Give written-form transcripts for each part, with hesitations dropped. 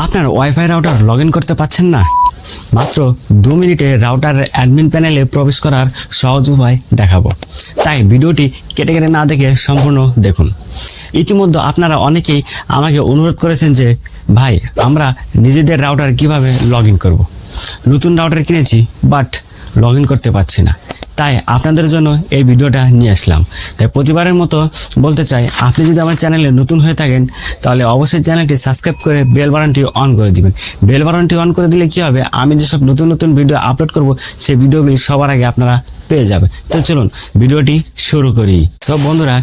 আপনার wifi router log in করতে পারছেন না? মাত্র 2 মিনিটে রাউটার অ্যাডমিন প্যানেলে প্রবেশ করার সহজ উপায় দেখাবো, তাই ভিডিওটি কেটে কেটে না দেখে সম্পূর্ণ দেখুন। ইতিমধ্যে আপনারা অনেকেই আমাকে অনুরোধ করেছেন যে ভাই আমরা নিজেদের রাউটার কিভাবে লগ ইন করবো। নতুন রাউটার কিনেছি বাট লগ ইন করতে পারছি না, তাই আপনাদের জন্য এই ভিডিওটা নিয়ে আসলাম। তাই প্রতিবারের মতো বলতে চাই, আপনি যদি আমার চ্যানেলে নতুন হয়ে থাকেন তাহলে অবশ্যই চ্যানেলটি সাবস্ক্রাইব করে বেল বাটনটি অন করে দিবেন। বেল বাটনটি অন করে দিলে কি হবে, আমি যেসব নতুন নতুন ভিডিও আপলোড করব সেই ভিডিওগুলি সবার আগে আপনারা পেয়ে যাবে। তো চলুন ভিডিওটি শুরু করি। সব বন্ধুরা,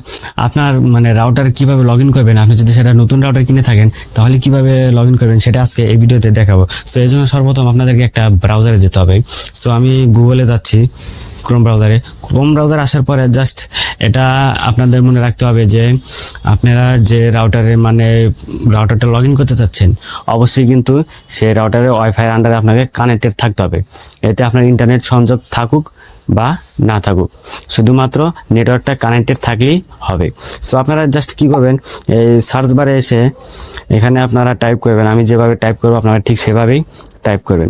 আপনার রাউটার কিভাবে লগ ইন করবেন, আপনি যদি সেটা নতুন রাউটার কিনে থাকেন তাহলে কিভাবে লগ ইন করবেন সেটা আজকে এই ভিডিওতে দেখাবো। সো এই জন্য সর্বপ্রথম আপনাদেরকে একটা ব্রাউজারে যেতে হবে। সো আমি গুগলে যাচ্ছি, ক্রোম ব্রাউজারে আসার পরে জাস্ট এটা আপনাদের মনে রাখতে হবে যে আপনারা যে রাউটারটা লগ ইন করতে চাচ্ছেন অবশ্যই কিন্তু সেই রাউটারে ওয়াইফাই আন্ডারে আপনাকে কানেক্টেড থাকতে হবে। এতে আপনার ইন্টারনেট সংযোগ থাকুক বা না থাকুক, শুধুমাত্র নেটওয়ার্কটা কানেক্টেড থাকলেই হবে। সো আপনারা জাস্ট কি করবেন, এই সার্চ বারে এসে এখানে আপনারা টাইপ করবেন, আমি যেভাবে টাইপ করবো আপনারা ঠিক সেভাবেই টাইপ করবেন।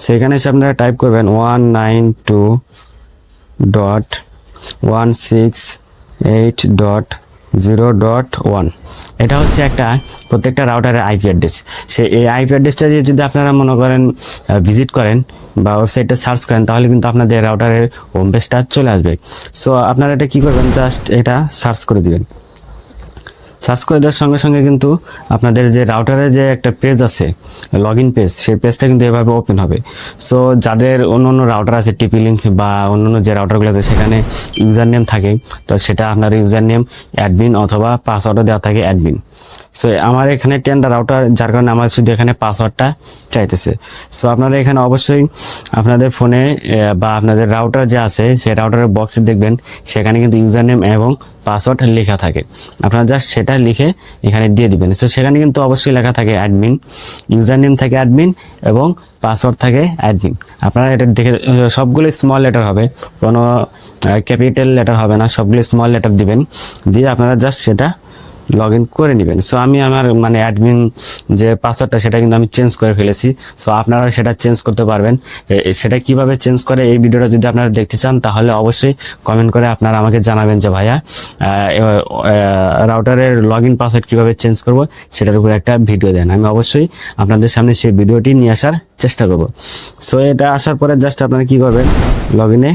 সো এখানে এসে আপনারা টাইপ করবেন 192.168.0.1। এটা হচ্ছে প্রত্যেকটা রাউটারের আইপি অ্যাড্রেস। এই আইপি অ্যাড্রেসটা দিয়ে যদি আপনারা মনে করেন ভিজিট করেন বা ওয়েবসাইটে সার্চ করেন তাহলে কিন্তু আপনাদের রাউটারের হোম পেজটা চলে আসবে। সো আপনারা এটা কি করবেন, জাস্ট এটা সার্চ করে দিবেন। সার্চ করে দেওয়ার সঙ্গে সঙ্গে কিন্তু আপনাদের যে রাউটারের যে একটা পেজ আছে, লগ ইন পেজ, সেই পেজটা কিন্তু এভাবে ওপেন হবে। সো যাদের অন্য রাউটার আছে, টিপি লিঙ্ক বা অন্য যে রাউটারগুলো আছে সেখানে ইউজার নেম থাকে, তো সেটা আপনার ইউজার নেম অ্যাডমিন অথবা পাসওয়ার্ডও দেওয়া থাকে অ্যাডমিন। সো আমার এখানে 10টা রাউটার, যার কারণে আমার শুধু এখানে পাসওয়ার্ডটা চাইতেছে। সো আপনারা এখানে অবশ্যই আপনাদের ফোনে বা আপনাদের রাউটার যে আছে সেই রাউটারের বক্সে দেখবেন সেখানে কিন্তু ইউজার নেম এবং পাসওয়ার্ড লেখা থাকে। আপনারা জাস্ট সেটা লিখে এখানে দিয়ে দিবেন। সো সেখানে কিন্তু অবশ্যই লেখা থাকে অ্যাডমিন, ইউজার নেম থাকে অ্যাডমিন এবং পাসওয়ার্ড থাকে অ্যাডমিন। আপনারা এটা দেখে সবগুলো স্মল লেটার হবে, কোনো ক্যাপিটাল লেটার হবে না, সবগুলো স্মল লেটার দিবেন। দিয়ে আপনারা জাস্ট সেটা লগ ইন করে নেবেন। সো আমি আমার অ্যাডমিন যে পাসওয়ার্ডটা সেটা কিন্তু আমি চেঞ্জ করে ফেলেছি। সো আপনারা সেটা চেঞ্জ করতে পারবেন। সেটা কিভাবে চেঞ্জ করে এই ভিডিওটা যদি আপনারা দেখতে চান তাহলে অবশ্যই কমেন্ট করে আপনারা আমাকে জানাবেন যে ভাইয়া রাউটারের লগ ইন পাসওয়ার্ড কীভাবে চেঞ্জ করব সেটার উপর একটা ভিডিও দেন। আমি অবশ্যই আপনাদের সামনে সেই ভিডিওটি নিয়ে আসার চেষ্টা করব। সো এটা আসার পরে জাস্ট আপনারা কী করবেন, লগ ইনে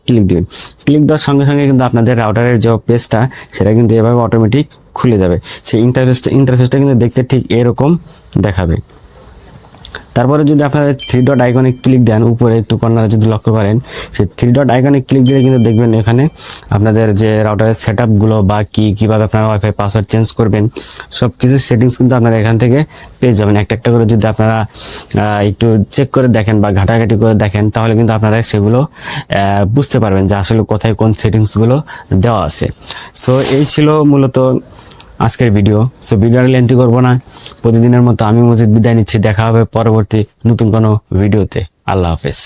ক্লিক দিবেন। ক্লিক দেওয়ার সঙ্গে সঙ্গে কিন্তু আপনাদের রাউটারের যে পেজটা সেটা কিন্তু এভাবে অটোমেটিক খুলে যাবে। সেই ইন্টারফেসটা কিন্তু দেখতে ঠিক এরকম দেখাবে। তারপরে যদি আপনারা 3 ডট আইকনে ক্লিক দেন, উপরে একটু কর্নারে যদি লক্ষ্য করেন, সেই 3 ডট আইকনে ক্লিক দিলে কিন্তু দেখবেন এখানে আপনাদের যে রাউটারের সেটআপগুলো বা কীভাবে আপনারা ওয়াইফাই পাসওয়ার্ড চেঞ্জ করবেন সব কিছু সেটিংস কিন্তু আপনারা এখান থেকে পেয়ে যাবেন। একটা একটা করে যদি আপনারা একটু চেক করে দেখেন বা ঘাটাঘাটি করে দেখেন তাহলে কিন্তু আপনারা সেগুলো বুঝতে পারবেন যে আসলে কোথায় কোন সেটিংসগুলো দেওয়া আছে। সো এই ছিল মূলত আজকের ভিডিও। সো ভিডিওটা লেন্থি করবো না, প্রতিদিনের মতো আমি মজিদ বিদায় নিচ্ছি। দেখা হবে পরবর্তী নতুন কোনো ভিডিওতে। আল্লাহ হাফেজ।